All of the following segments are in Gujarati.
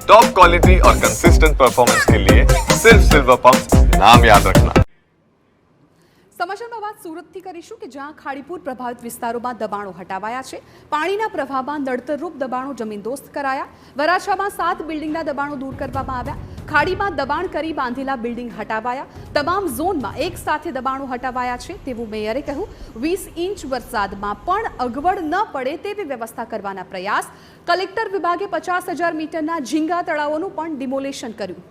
टॉप क्वालिटी और कंसिस्टेंट परफॉर्मेंस के लिए सिर्फ सिल्वर पंप नाम याद रखना। સમાચારમાં વાત સુરતથી કરીશું કે જ્યાં ખાડીપુર પ્રભાવિત વિસ્તારોમાં દબાણો હટાવાયા છે। પાણીના પ્રવાહમાં નડતરરૂપ દબાણો જમીનદોસ્ત કરાયા। વરાછામાં 7 બિલ્ડિંગના દબાણો દૂર કરવામાં આવ્યા। ખાડીમાં દબાણ કરી બાંધેલા બિલ્ડિંગ હટાવાયા। તમામ ઝોનમાં એક સાથે દબાણો હટાવાયા છે તેવું મેયરે કહ્યું। 20 ઇંચ વરસાદમાં પણ અગવડ ન પડે તેવી વ્યવસ્થા કરવાના પ્રયાસ। કલેક્ટર વિભાગે 50,000 મીટરના ઝીંગા તળાવોનું પણ ડિમોલેશન કર્યું।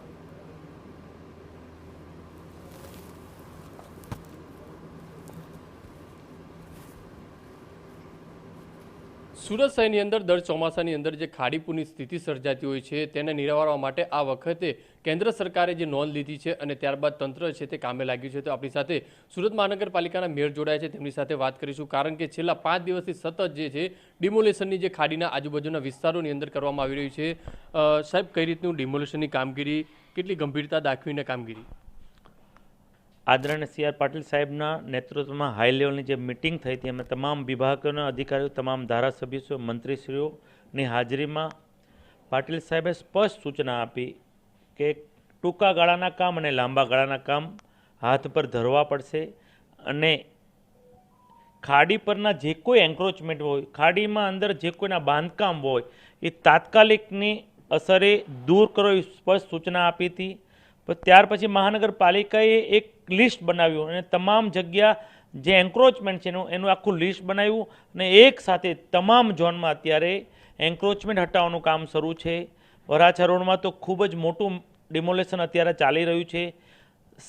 સુરત શહેરની અંદર દર ચોમાસાની અંદર જે ખાડીપુરની સ્થિતિ સર્જાતી હોય છે તેને નિવારવા માટે આ વખતે કેન્દ્ર સરકારે જે નોંધ લીધી છે અને ત્યારબાદ તંત્ર છે તે કામે લાગ્યું છે। તો આપણી સાથે સુરત મહાનગરપાલિકાના મેયર જોડાયા છે, તેમની સાથે વાત કરીશું, કારણ કે છેલ્લા 5 દિવસથી સતત જે છે ડિમોલેશનની જે ખાડીના આજુબાજુના વિસ્તારોની અંદર કરવામાં આવી રહ્યું છે। સાહેબ, કઈ રીતનું ડિમોલેશનની કામગીરી, કેટલી ગંભીરતા દાખવીને કામગીરી? આદરણીય સી આર પાટીલ સાહેબના નેતૃત્વમાં હાઈ લેવલની જે મિટિંગ થઈ હતી એમાં તમામ વિભાગોના અધિકારીઓ, તમામ ધારાસભ્યો, મંત્રીશ્રીઓની હાજરીમાં પાટીલ સાહેબે સ્પષ્ટ સૂચના આપી કે ટૂંકા ગાળાના કામ અને લાંબા ગાળાના કામ હાથ પર ધરવા પડશે અને ખાડી પરના જે કોઈ એન્ક્રોચમેન્ટ હોય, ખાડીમાં અંદર જે કોઈના બાંધકામ હોય એ તાત્કાલિકની અસરે દૂર કરો એ સ્પષ્ટ સૂચના આપી હતી। પણ ત્યાર પછી મહાનગરપાલિકાએ એક લિસ્ટ બનાવ્યું અને તમામ જગ્યા જે એન્ક્રોચમેન્ટ છે એનું આખું લિસ્ટ બનાવ્યું અને એક સાથે તમામ ઝોનમાં અત્યારે એન્ક્રોચમેન્ટ હટાવવાનું કામ શરૂ છે। વરાછા રોડમાં તો ખૂબ જ મોટું ડિમોલેશન અત્યારે ચાલી રહ્યું છે।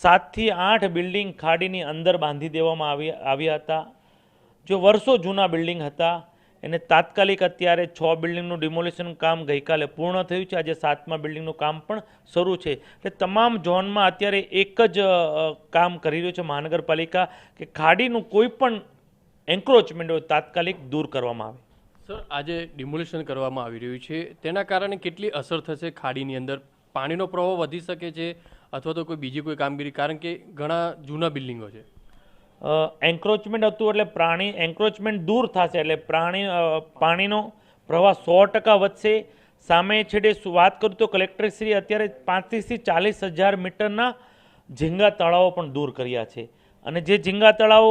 7 થી 8 બિલ્ડિંગ ખાડીની અંદર બાંધી દેવામાં આવ્યા હતા। જો વર્ષો જૂના બિલ્ડિંગ હતા એને તાત્કાલિક અત્યારે 6 બિલ્ડિંગનું ડિમોલેશન કામ ગઈકાલે પૂર્ણ થયું છે। આજે 7મા બિલ્ડિંગનું કામ પણ શરૂ છે। એટલે તમામ ઝોનમાં અત્યારે એક જ કામ કરી રહ્યું છે મહાનગરપાલિકા કે ખાડીનું કોઈ પણ એન્ક્રોચમેન્ટ હોય તાત્કાલિક દૂર કરવામાં આવે। સર, આજે ડિમોલેશન કરવામાં આવી રહ્યું છે તેના કારણે કેટલી અસર થશે ખાડીની અંદર? પાણીનો પ્રવાહ વધી શકે છે અથવા તો કોઈ બીજી કોઈ કામગીરી, કારણ કે ઘણા જૂના બિલ્ડિંગો છે? એન્ક્રોચમેન્ટ હતું એટલે એન્ક્રોચમેન્ટ દૂર થશે એટલે પાણીનો પ્રવાહ 100% વધશે। સામે છેડે વાત કરું તો કલેક્ટરશ્રી અત્યારે 35,000 થી 40,000 મીટરના ઝીંગા તળાવો પણ દૂર કર્યા છે અને જે ઝીંગા તળાવો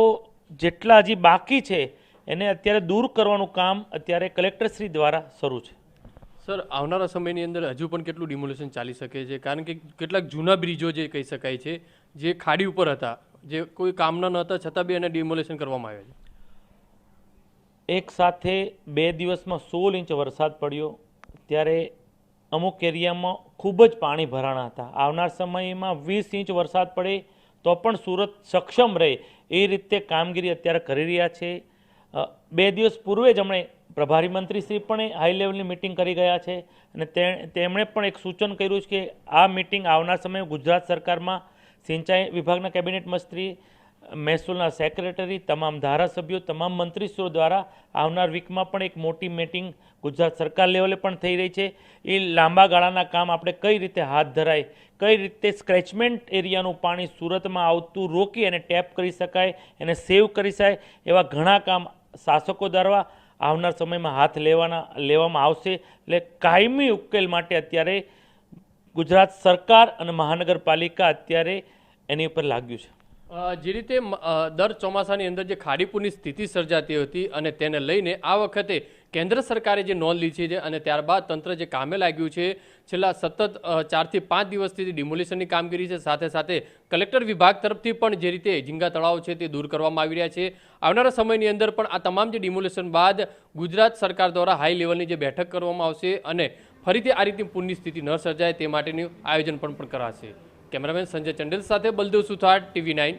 જેટલા હજી બાકી છે એને અત્યારે દૂર કરવાનું કામ અત્યારે કલેક્ટરશ્રી દ્વારા શરૂ છે। સર, આવનારા સમયની અંદર હજુ પણ કેટલું ડિમોલેશન ચાલી શકે છે? કારણ કે કેટલાક જૂના બ્રિજો જે કહી શકાય છે જે ખાડી ઉપર હતા, જે કોઈ કામના ન હતા છતાં બી એને ડિમોલેશન કરવામાં આવ્યા છે। એક સાથે 2 દિવસમાં 16 ઇંચ વરસાદ પડ્યો ત્યારે અમુક એરિયામાં ખૂબ જ પાણી ભરાણા હતા। આવનાર સમયમાં 20 ઇંચ વરસાદ પડે તો પણ સુરત સક્ષમ રહે એ રીતે કામગીરી અત્યારે કરી રહ્યા છે। 2 દિવસ પૂર્વે જ હમણે પ્રભારી મંત્રીશ્રી પણ હાઈ લેવલની મિટિંગ કરી ગયા છે અને તેમણે પણ એક સૂચન કર્યું છે કે આ મિટિંગ આવનાર સમયે ગુજરાત સરકારમાં સિંચાઈ વિભાગના કેબિનેટ મંત્રી, મહેસૂલના સેક્રેટરી, તમામ ધારાસભ્યો, તમામ મંત્રીશ્રીઓ દ્વારા આવનાર વીકમાં પણ એક મોટી મિટિંગ ગુજરાત સરકાર લેવલે પણ થઈ રહી છે। એ લાંબા ગાળાના કામ આપણે કઈ રીતે હાથ ધરાય, કઈ રીતે સ્ક્રેચમેન્ટ એરિયાનું પાણી સુરતમાં આવતું રોકી અને ટેપ કરી શકાય, એને સેવ કરી શકાય, એવા ઘણા કામ શાસકો દ્વારા આવનાર સમયમાં હાથ લેવામાં આવશે। એટલે કાયમી ઉકેલ માટે અત્યારે ગુજરાત સરકાર અને મહાનગરપાલિકા અત્યારે એની ઉપર લાગ્યું છે। જે રીતે દર ચોમાસાની અંદર જે ખાડીપુરની સ્થિતિ સર્જાતી હતી અને તેને લઈને આ વખતે કેન્દ્ર સરકારે જે નોંધ લીધી છે અને ત્યારબાદ તંત્ર જે કામે લાગ્યું છે, છેલ્લા સતત 4 થી 5 દિવસથી ડિમોલેશનની કામગીરી છે, સાથે સાથે કલેક્ટર વિભાગ તરફથી પણ જે રીતે ઝીંગા તળાવ છે તે દૂર કરવામાં આવી રહ્યા છે। આવનારા સમયની અંદર પણ આ તમામ જે ડિમોલેશન બાદ ગુજરાત સરકાર દ્વારા હાઈ લેવલની જે બેઠક કરવામાં આવશે અને ફરીથી આ રીતની પૂરની સ્થિતિ ન સર્જાય તે માટેનું આયોજન પણ કરાશે। કેમેરામેન સંજય ચંડેલ સાથે બલદેવ સુથાર, TV9